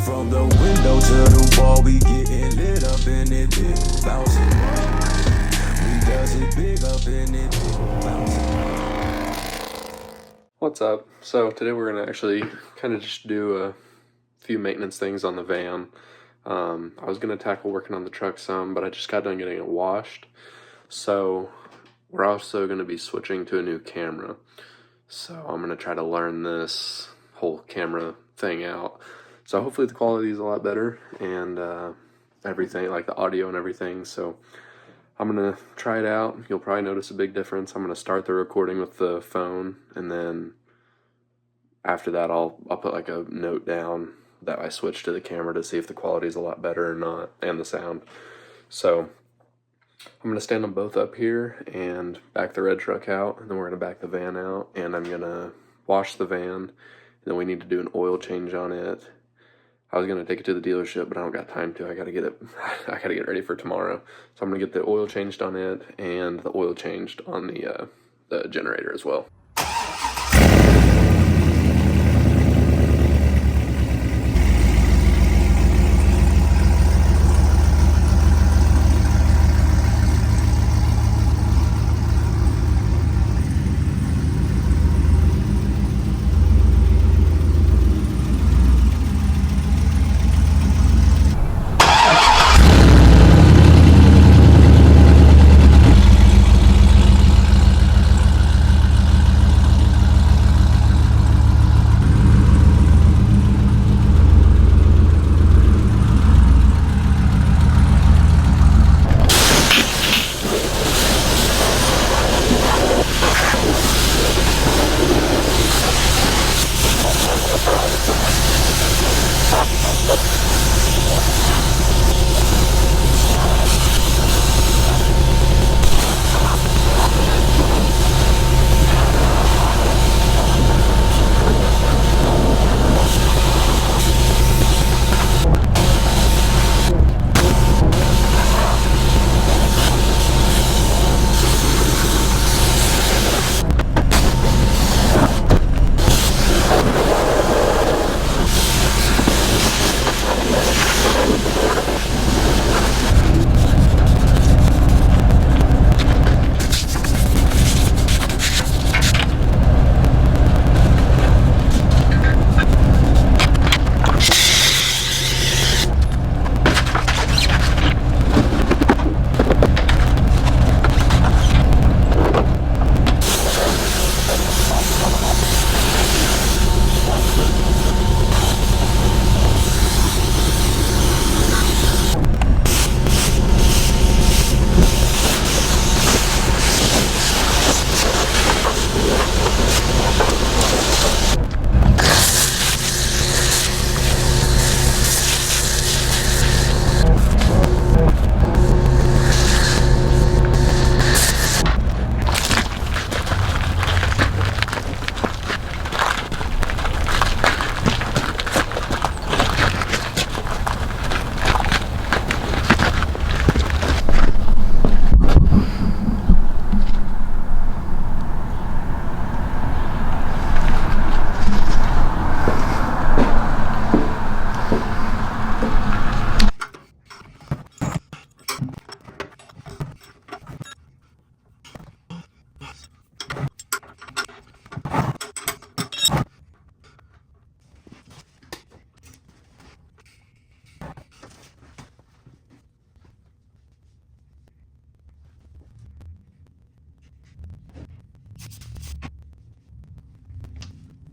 From the window to the wall, we getting lit up in it, big bouncing. We does it big up in it, big bouncing. What's up? So today we're gonna actually kind of just do a few maintenance things on the van. I was gonna tackle working on the truck some, but I just got done getting it washed. So we're also gonna be switching to a new camera. So I'm gonna try to learn this whole camera thing out. So hopefully the quality is a lot better and everything, like the audio and everything. So I'm gonna try it out. You'll probably notice a big difference. I'm gonna start the recording with the phone, and then after that I'll put like a note down that I switched to the camera to see if the quality is a lot better or not, and the sound. So I'm gonna stand them both up here and back the red truck out, and then we're gonna back the van out, and I'm gonna wash the van, and then we need to do an oil change on it. I was gonna take it to the dealership, but I don't got time to. I gotta get it ready for tomorrow. So I'm gonna get the oil changed on it and the oil changed on the generator as well.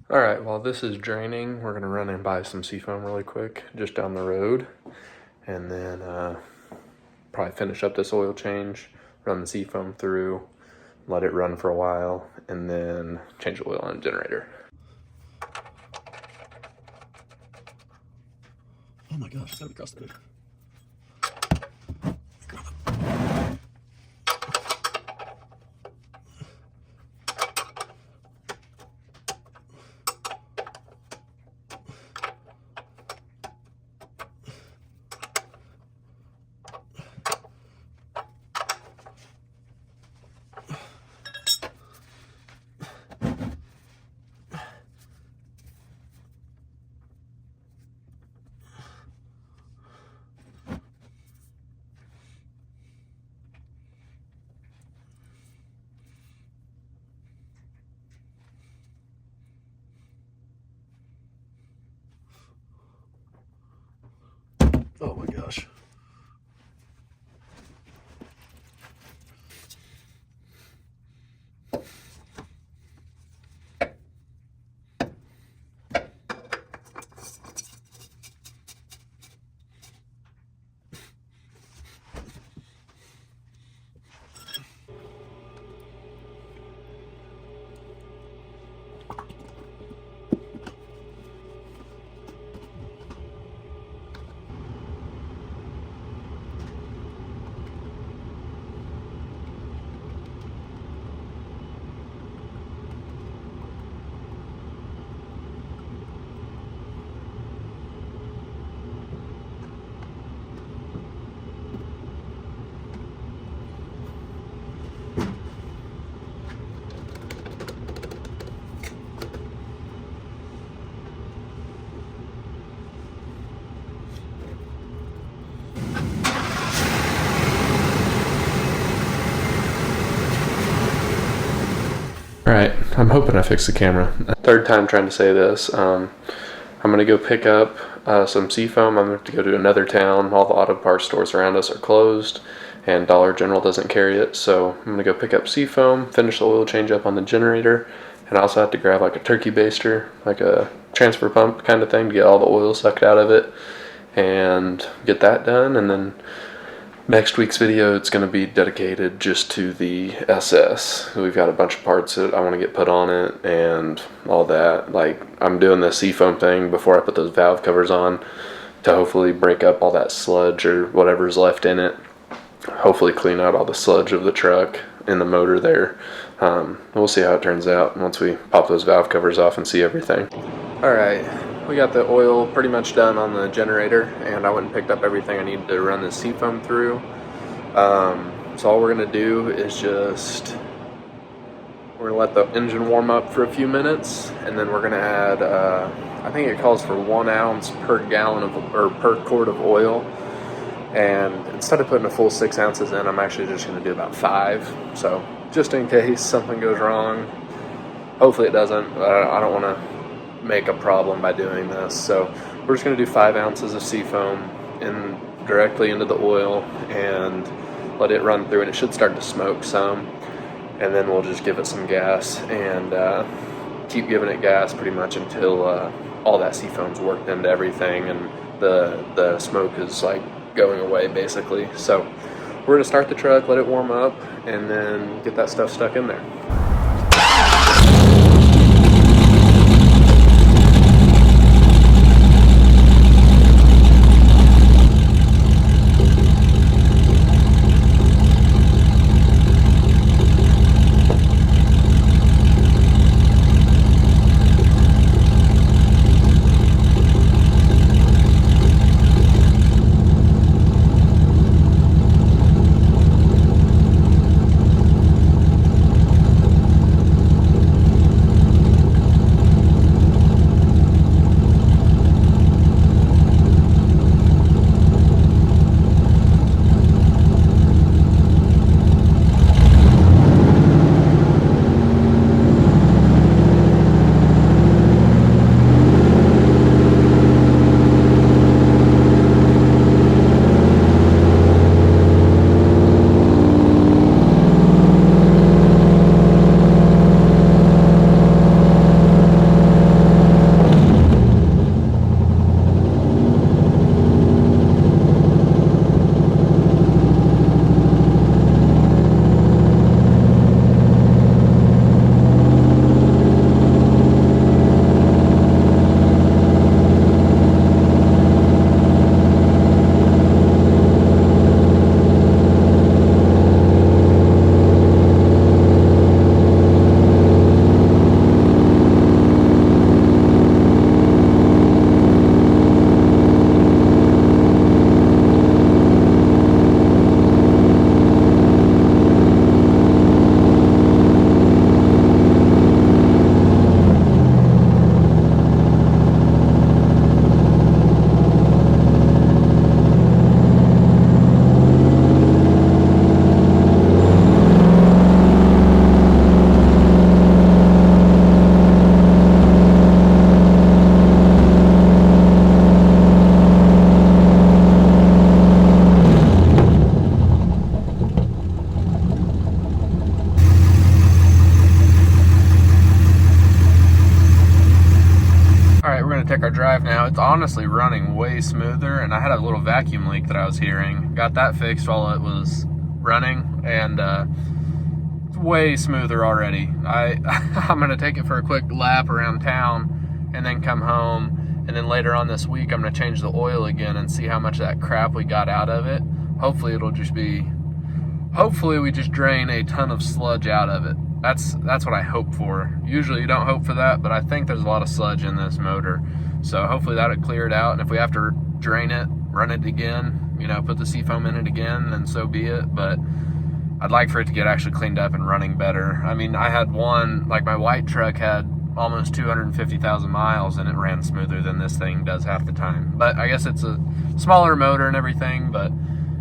All right, while this is draining, we're gonna run and buy some seafoam really quick, just down the road, and then probably finish up this oil change, run the seafoam through, let it run for a while, and then change the oil on the generator. Oh my gosh, it's gotta be crusted. Oh my gosh. Alright, I'm hoping I fixed the camera. Third time trying to say this. I'm going to go pick up some seafoam. I'm going to have to go to another town. All the auto parts stores around us are closed, and Dollar General doesn't carry it. So I'm going to go pick up seafoam, finish the oil change up on the generator, and I also have to grab like a turkey baster, like a transfer pump kind of thing to get all the oil sucked out of it, and get that done. And then next week's video, it's going to be dedicated just to the SS. We've got a bunch of parts that I want to get put on it and all that. Like, I'm doing the seafoam thing before I put those valve covers on to hopefully break up all that sludge or whatever's left in it. Hopefully clean out all the sludge of the truck in the motor there. We'll see how it turns out once we pop those valve covers off and see everything. Alright, we got the oil pretty much done on the generator, and I went and picked up everything I needed to run the seafoam through. So all we're going to do is we're going to let the engine warm up for a few minutes, and then we're going to add, I think it calls for 1 ounce per gallon or per quart of oil. And instead of putting a full 6 ounces in, I'm actually just going to do about 5. So just in case something goes wrong, hopefully it doesn't, but I don't want to make a problem by doing this. So we're just going to do 5 ounces of seafoam directly into the oil and let it run through, and it should start to smoke some, and then we'll just give it some gas and keep giving it gas pretty much until all that seafoam's worked into everything and the smoke is like going away basically. So we're going to start the truck, let it warm up, and then get that stuff stuck in there. honestly running way smoother, and I had a little vacuum leak that I was hearing. Got that fixed while it was running, and it's way smoother already. I'm gonna take it for a quick lap around town and then come home, and then later on this week I'm gonna change the oil again and see how much of that crap we got out of it. Hopefully we just drain a ton of sludge out of it. That's what I hope for. Usually you don't hope for that, but I think there's a lot of sludge in this motor. So hopefully that'll clear it out, and if we have to drain it, run it again, you know, put the seafoam in it again, then so be it. But I'd like for it to get actually cleaned up and running better. I mean, I had one, like my white truck had almost 250,000 miles and it ran smoother than this thing does half the time. But I guess it's a smaller motor and everything, but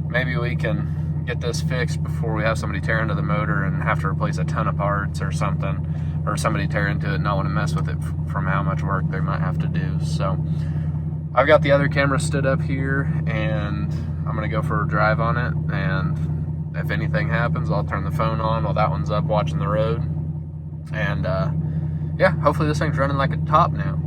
maybe we can get this fixed before we have somebody tear into the motor and have to replace a ton of parts or something, or somebody tear into it and not want to mess with it from how much work they might have to do. So I've got the other camera stood up here, and I'm gonna go for a drive on it, and if anything happens, I'll turn the phone on while that one's up watching the road. And yeah, hopefully this thing's running like a top now.